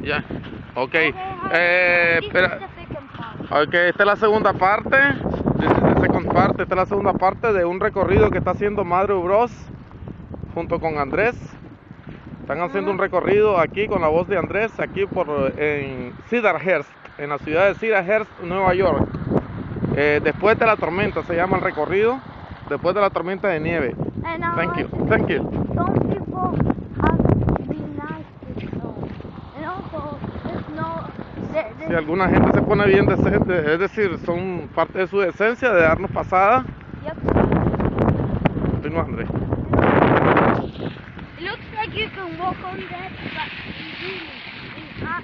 Ya, ok. Espera. Ok, esta es la segunda parte. This is the second part. Esta es la segunda parte de un recorrido que está haciendo Madre Bros junto con Andrés. Están haciendo un recorrido aquí con la voz de Andrés, aquí en Cedarhurst, en la ciudad de Cedarhurst, Nueva York. Después de la tormenta se llama el recorrido. Después de la tormenta de nieve. Thank you. Thank you. Some people have been nice to snow. And also, the snow. Si alguna gente se pone bien decente, es decir, son parte de su esencia de darnos pasada. Yep. Continúa, Andrés. It looks like you can walk on that, but really,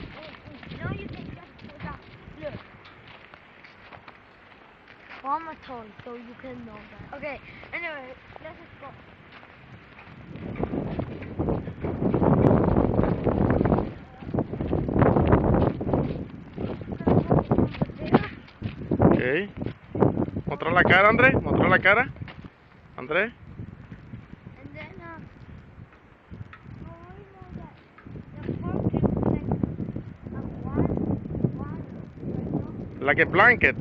now you can just put that. Look. Mama told, so you can know that. Okay, anyway, let's just go. Ok. Mostrar la cara, Andrés. Mostrar la cara. Andrés. And then, oh, you know that the fork is like a water, Like a blanket.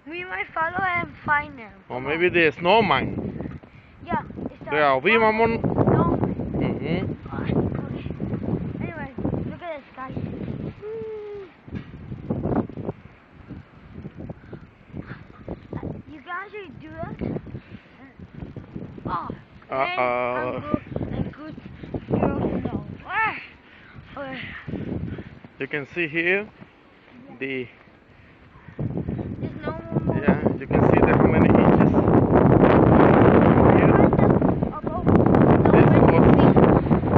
We might follow and find them. Or maybe the snowman. Yeah, it's Yeah, we mamon. Snowman. Okay. Anyway, look at the sky. You can actually do that. Oh, and good girl snow. You can see here the. There's no Yeah, you can see how many inches.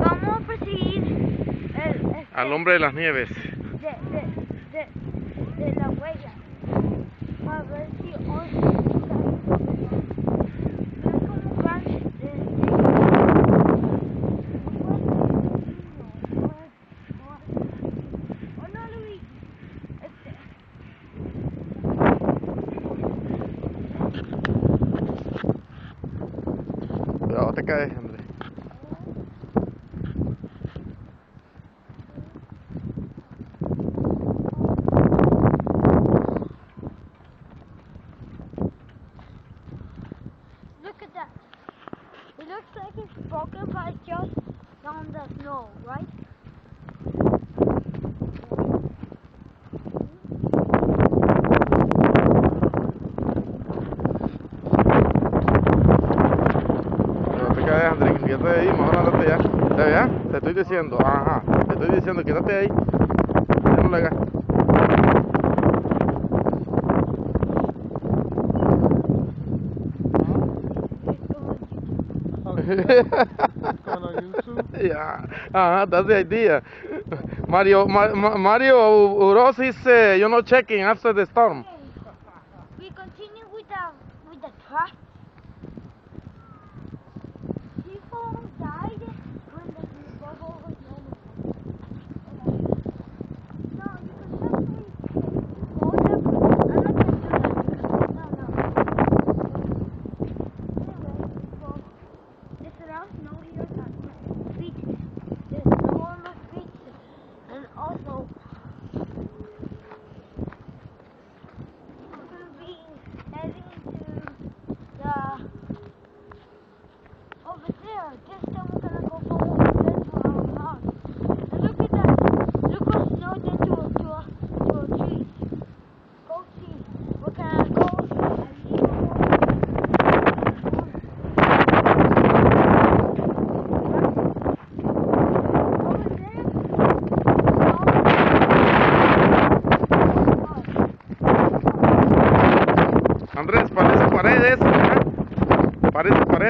Vamos a proseguir Al hombre de las nieves. de la huella. A ver si hoy Cuidado, te caes, Andrés. Look at that. It looks like it's broken, but it's just on the snow, right? No te caes, Andrés, quítate de ahí, mejor andate ya. ¿Te veas? Te estoy diciendo, ajá. Te estoy diciendo, quítate de ahí. Ya no le hagas. It's going on YouTube? Yeah, that's the idea. Mario Uros is, checking after the storm. We continue with the truck. People died when the bubble was normal. No, you can definitely hold up. I'm not gonna do that because no. Anyway, so there's a lot of snow here at my feet. There's snow on my feet, and also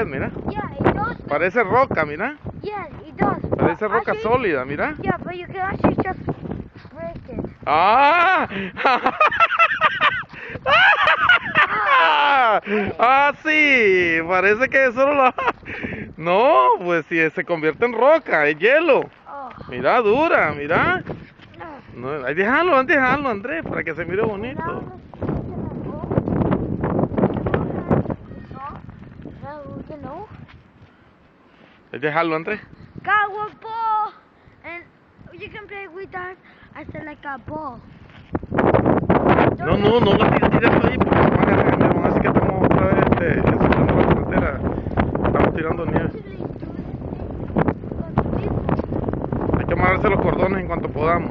pared, mira. Yeah, it does. Parece roca, mira. Yeah, it does. Parece But roca actually- sólida, mira. Yeah, but you can actually just break it. ¡Ah! ¡Ah, sí! Parece que solo la... No, pues si se convierte en roca, es hielo. Oh. Mira, dura, mira. No. No, déjalo, Andrés, para que se mire bonito. Now you know. Déjalo, Andrés. Got one ball, and you can play with that as like a ball. No la tires ahí porque se van a regañar, van a decir que estamos otra vez explorando la carretera. Estamos tirando nieve. Hay que amarrarse los cordones en cuanto podamos.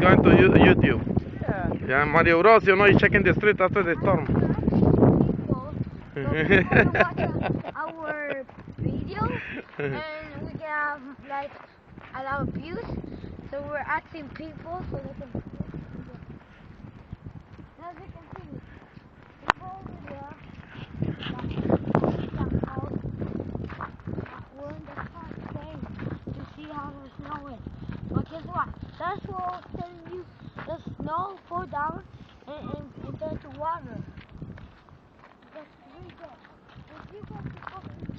Going to YouTube. Yeah, Mario Bros. You know, he's checking the street after the storm. Our videos, and we can have like a lot of views. So we're asking people so they can. As you can see, people over there. We're in the car staying to see how the snow is. But guess what? That's what I was telling you. The snow fall down and turn to water. That's really good. If you go to fucking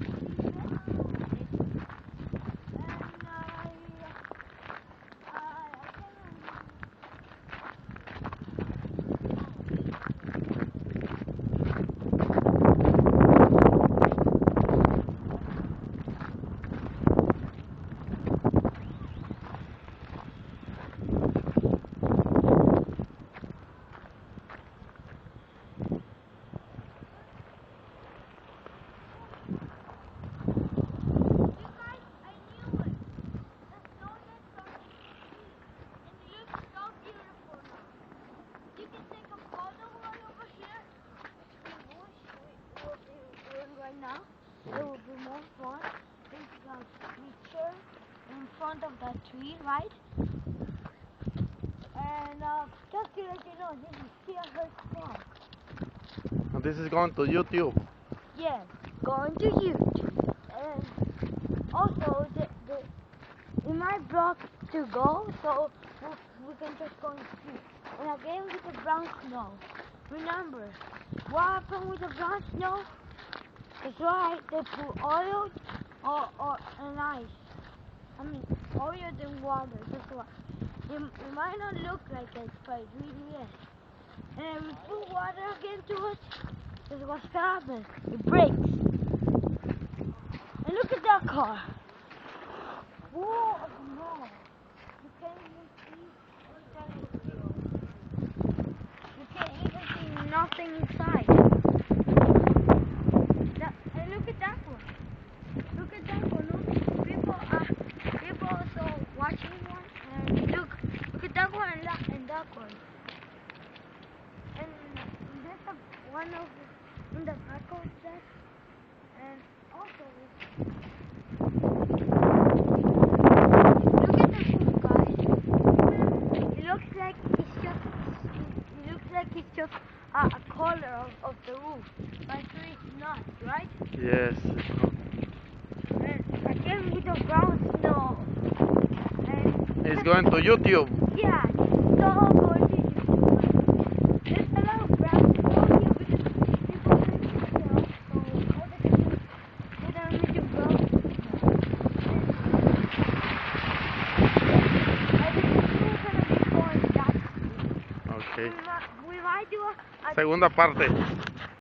now, it will be more fun. Think about picture in front of that tree, right? And just to let you know, this is Cedarhurst Park. And this is going to YouTube. Yes, going to YouTube. And also, it might block to go, so we can just go and see. And again with the brown snow. Remember, what happened with the brown snow? It's right, they put oil or and ice. I mean, oil and water, that's why. It might not look like it, but it really is. And if we put water again to it, this is what's gonna happen. It breaks. And look at that car. Whoa, no. You can't even see. You can't even see nothing inside. And look at that one. Look at that one. Look. People also watching one. And look at that one and that one. And there's one of in the back of that. And also look at the roof, guys. It looks like it's just a color of the roof. But actually it's not, right? Yes. And again with the brown snow. And It's going to YouTube. yeah, it's all going to YouTube. There's a lot of brown snow here because people can see snow, so all they can do is put them into brown snow. I think we're gonna be going that. Okay. We might do a Segunda parte.